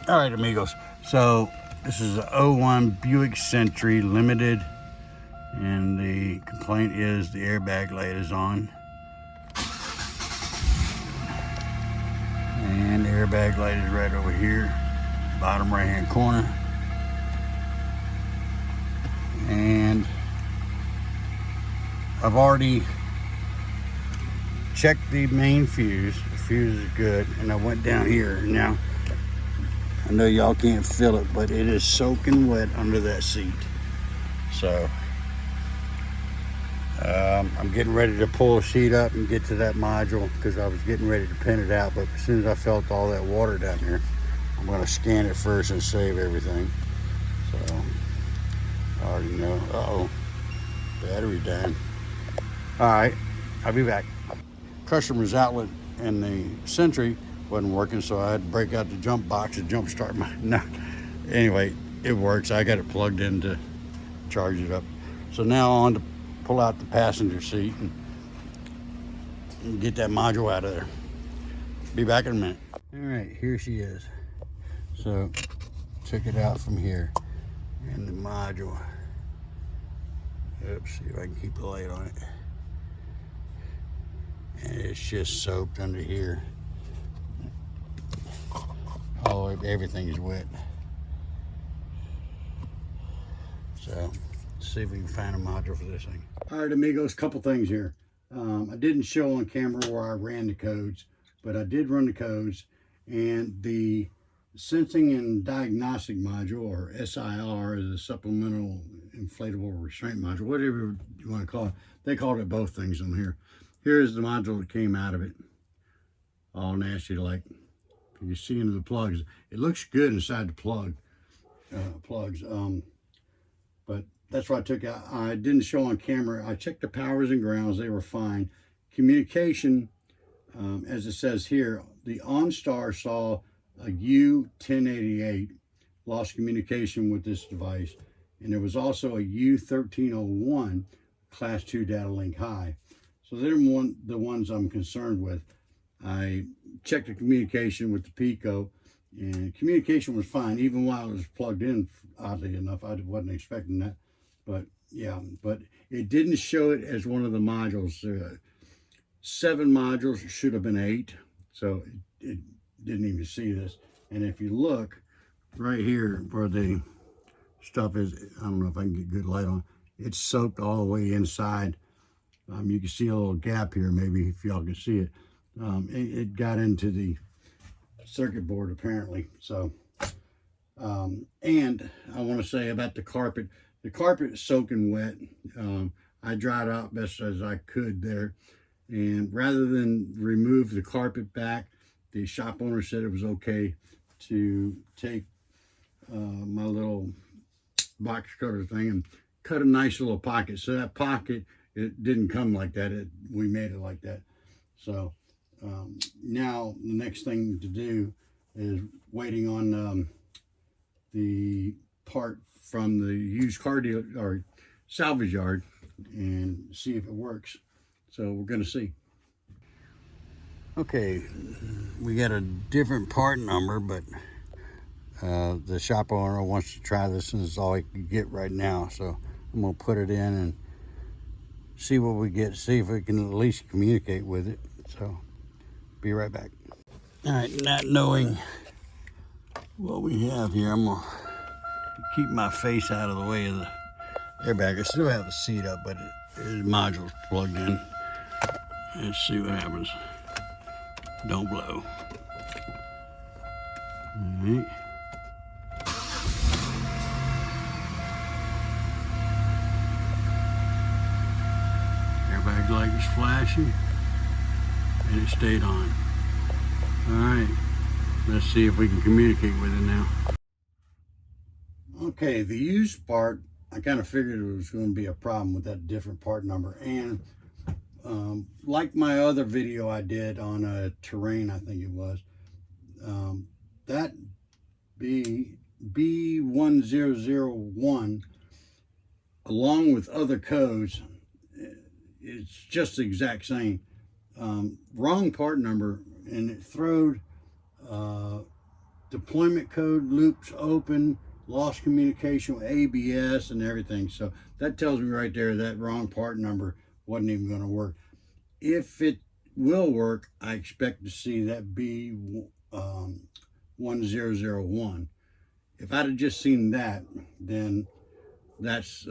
All right, amigos. So this is a '01 Buick Century Limited, and the complaint is the airbag light is on. And the airbag light is right over here, bottom right hand corner. And I've already checked the main fuse. The fuse is good, and I went down here. Now I know y'all can't feel it, but it is soaking wet under that seat. So I'm getting ready to pull the seat up and get to that module, because I was getting ready to pin it out, but as soon as I felt all that water down here, I'm going to scan it first and save everything. So I already know. Uh-oh, battery dying. All right, I'll be back. Customer's outlet in the Century wasn't working, so I had to break out the jump box and jump start my, no. Anyway, it works. I got it plugged in to charge it up. So now on to pull out the passenger seat and get that module out of there. Be back in a minute. All right, here she is. So took it out from here, and the module. Oops, see if I can keep the light on it. And it's just soaked under here. All the way, everything is wet. So let's see if we can find a module for this thing. All right, amigos, couple things here. I didn't show on camera where I ran the codes, but I did run the codes, and the Sensing and Diagnostic Module, or SIR, is a Supplemental Inflatable Restraint Module, whatever you want to call it. They called it both things on here. Here's the module that came out of it. All nasty, like you see into the plugs. It looks good inside the plugs. But that's what I took out. I didn't show on camera. I checked the powers and grounds. They were fine. Communication, as it says here, the OnStar saw a U1088, lost communication with this device. And there was also a U1301 Class 2 data link high. So they're the ones I'm concerned with. I checked the communication with the Pico, and communication was fine, even while it was plugged in, oddly enough. I wasn't expecting that. But yeah, but it didn't show it as one of the modules. 7 modules, should have been 8. So it didn't even see this. And if you look right here where the stuff is, I don't know if I can get good light on, it's soaked all the way inside. You can see a little gap here, maybe, if y'all can see it. It got into the circuit board, apparently. So, and I want to say about the carpet. The carpet is soaking wet. I dried out best as I could there. And rather than remove the carpet back, the shop owner said it was okay to take my little box cutter thing and cut a nice little pocket. So that pocket, it didn't come like that. We made it like that. So now the next thing to do is waiting on the part from the used car dealer or salvage yard and see if it works. So we're going to see. Okay, we got a different part number, but the shop owner wants to try this, and it's all he can get right now. So I'm going to put it in and see what we get, see if we can at least communicate with it. So be right back. All right, not knowing what we have here, I'm going to keep my face out of the way of the airbag. I still have the seat up, but the module's plugged in. Let's see what happens. Don't blow. All right. Airbag light is flashing, and it stayed on. All right, let's see if we can communicate with it now. Okay, the used part, I kind of figured it was going to be a problem with that different part number. And like my other video I did on a terrain, I think it was, that B1001, along with other codes, it's just the exact same. Wrong part number, and it throwed deployment code loops open, lost communication with ABS and everything. So that tells me right there that wrong part number wasn't even going to work. If it will work, I expect to see that be 1001. If I'd have just seen that, then that's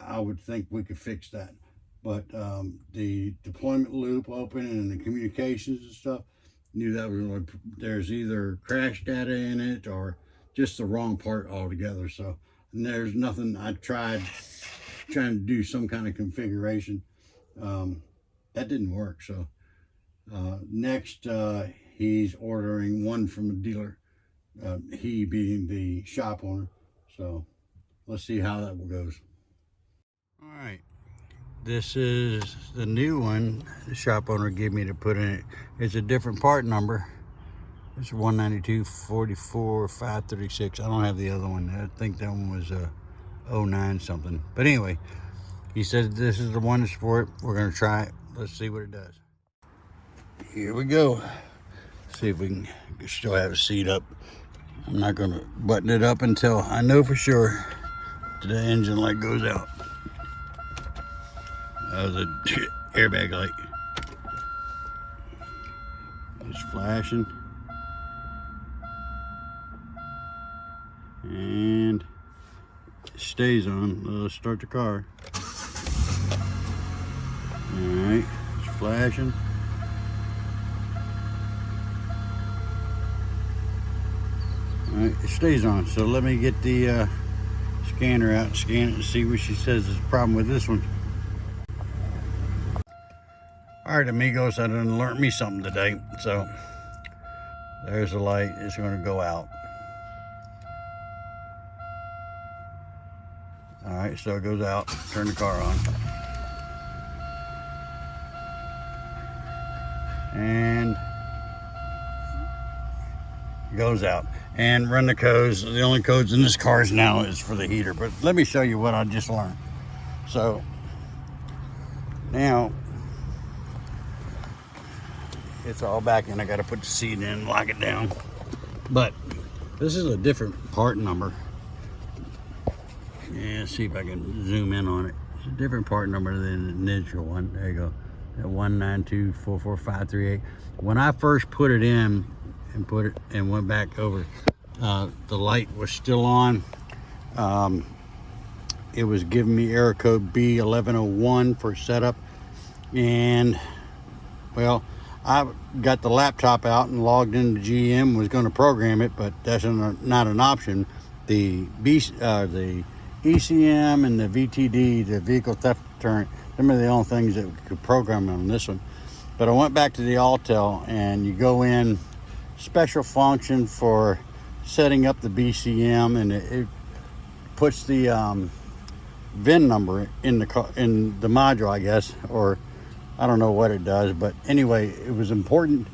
I would think we could fix that. But the deployment loop open and the communications and stuff, knew that was there's either crash data in it or just the wrong part altogether. So, and there's nothing. I tried trying to do some kind of configuration, that didn't work. So next he's ordering one from a dealer, he being the shop owner. So let's see how that goes. All right, this is the new one the shop owner gave me to put in it. It's a different part number. It's 192-44-536. I don't have the other one. I think that one was 09 something. But anyway, he said this is the one that's for it. We're gonna try it. Let's see what it does. Here we go. See if we can still have a seat up. I'm not gonna button it up until I know for sure the engine light goes out. The airbag light. It's flashing. And it stays on. Let's start the car. Alright, it's flashing. Alright, it stays on. So let me get the scanner out and scan it and see what she says is the problem with this one. Alright, amigos, I done learned me something today. So there's the light. It's going to go out. Alright, so it goes out. Turn the car on. And goes out. And run the codes. The only codes in this car now is for the heater. But let me show you what I just learned. So now it's all back in. I got to put the seat in, lock it down. But this is a different part number. Yeah, see if I can zoom in on it. It's a different part number than the initial one. There you go. At 192-44538. When I first put it in and went back over, the light was still on. It was giving me error code B1101 for setup. And well, I got the laptop out and logged into GM, was going to program it, but that's not an option. The ECM and the VTD, the vehicle theft deterrent, them are the only things that we could program on this one. But I went back to the Altel, and you go in special function for setting up the BCM, and it puts the VIN number in the module, I guess, or I don't know what it does. But anyway, it was important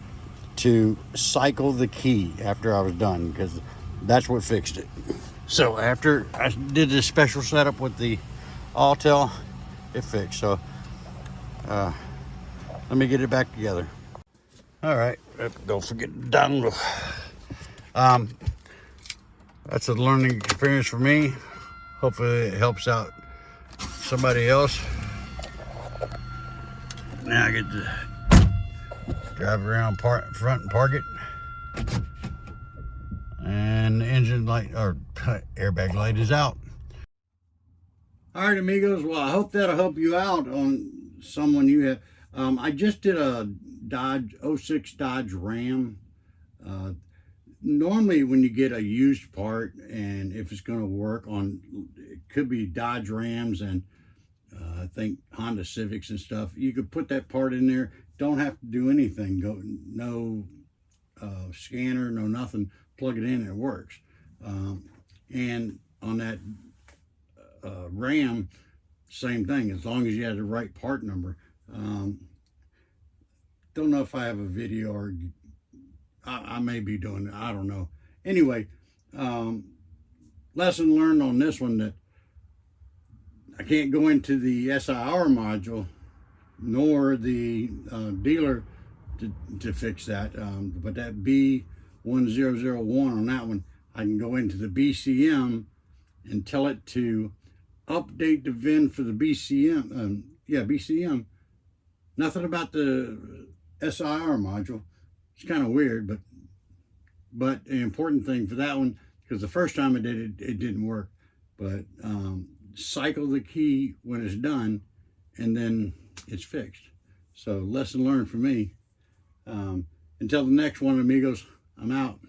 to cycle the key after I was done, because that's what fixed it. So after I did this special setup with the Altel, it fixed. So let me get it back together. All right, don't forget the dongle. That's a learning experience for me. Hopefully it helps out somebody else. Now I get to drive around front and park it. And the engine light, or airbag light, is out. All right, amigos. Well, I hope that'll help you out on someone you have. I just did a Dodge 06 Dodge Ram. Normally, when you get a used part, and if it's going to work on, it could be Dodge Rams and I think Honda Civics and stuff. You could put that part in there. Don't have to do anything. No scanner, no nothing. Plug it in, it works. And on that Ram, same thing, as long as you have the right part number. Don't know if I have a video, or I may be doing it, I don't know. Anyway, lesson learned on this one, that I can't go into the SIR module nor the dealer to fix that, but that 1001 on that one, I can go into the BCM and tell it to update the VIN for the BCM. BCM. Nothing about the SIR module. It's kind of weird, but an important thing for that one, because the first time I did it, it didn't work. But cycle the key when it's done, and then it's fixed. So lesson learned for me. Until the next one, amigos, I'm out.